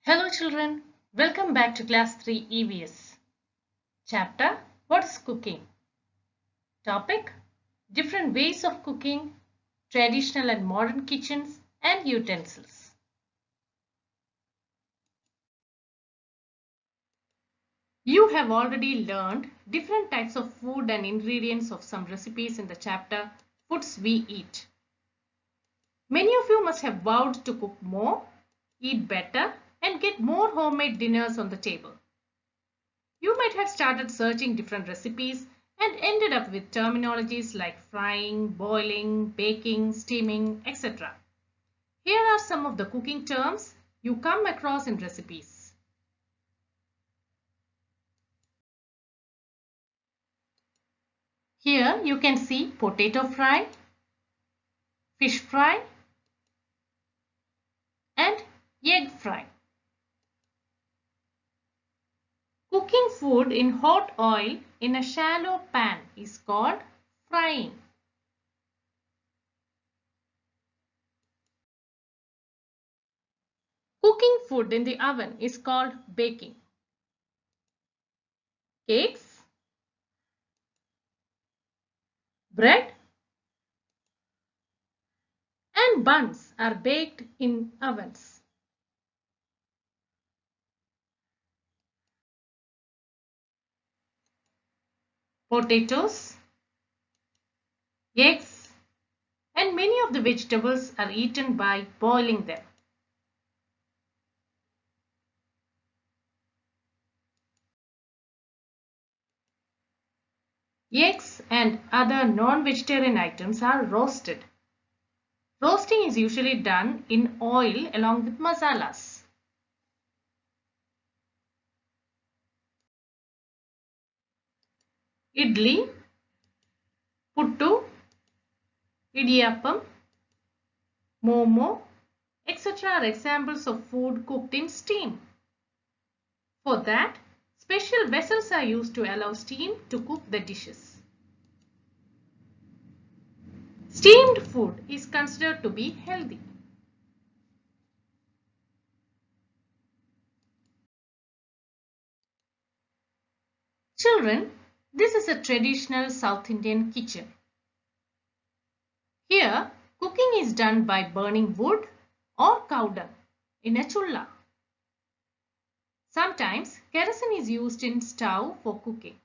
Hello children, welcome back to class 3 EVS. Chapter What is cooking? Topic Different ways of cooking, traditional and modern kitchens and utensils. You have already learned different types of food and ingredients of some recipes in the chapter Foods We Eat. Many of you must have vowed to cook more, eat better and get more homemade dinners on the table. You might have started searching different recipes and ended up with terminologies like frying, boiling, baking, steaming, etc. Here are some of the cooking terms you come across in recipes. Here you can see potato fry, fish fry and egg fry. Cooking food in hot oil in a shallow pan is called frying. Cooking food in the oven is called baking. Cakes, bread and buns are baked in ovens. Potatoes, eggs and many of the vegetables are eaten by boiling them. Eggs and other non-vegetarian items are roasted. Roasting is usually done in oil along with masalas. Idli, puttu, idiyappam, momo, etc. are examples of food cooked in steam. For that, special vessels are used to allow steam to cook the dishes. Steamed food is considered to be healthy. Children, this is a traditional South Indian kitchen. Here, cooking is done by burning wood or cow dung in a chulla. Sometimes kerosene is used in stove for cooking.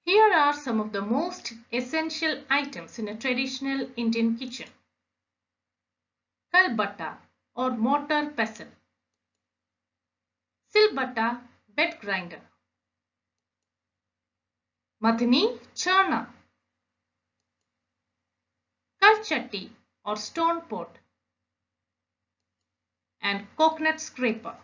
Here are some of the most essential items in a traditional Indian kitchen. Kalbatta or mortar pestle. Silbatta bed grinder. Mathini churner. Kalchatti or stone pot. And coconut scraper.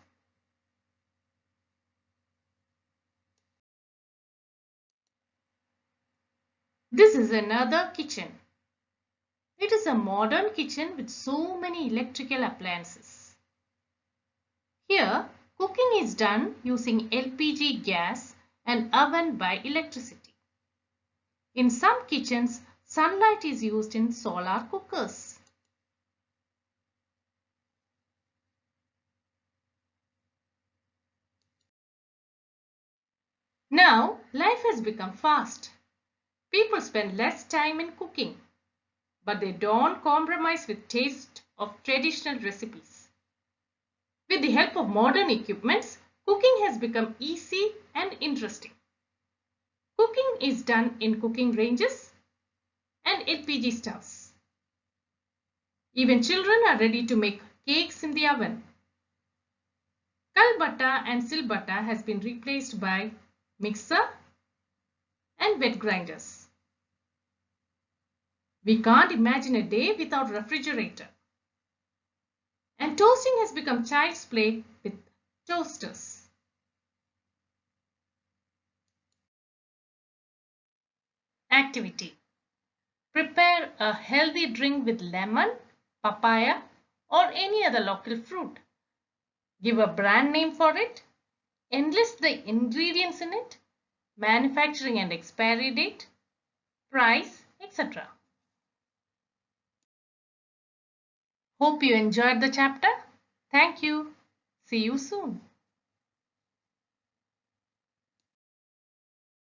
This is another kitchen. It is a modern kitchen with so many electrical appliances. Here, cooking is done using LPG gas and oven by electricity. In some kitchens, sunlight is used in solar cookers. Now, life has become fast. People spend less time in cooking, but they don't compromise with taste of traditional recipes. With the help of modern equipments, cooking has become easy and interesting. Cooking is done in cooking ranges and LPG stoves. Even children are ready to make cakes in the oven. Kalbatta and silbatta has been replaced by mixer and wet grinders. We can't imagine a day without refrigerator. And toasting has become child's play with toasters. Activity. Prepare a healthy drink with lemon, papaya or any other local fruit. Give a brand name for it. Enlist the ingredients in it manufacturing and expiry date, price, etc. Hope you enjoyed the chapter. Thank you. See you soon.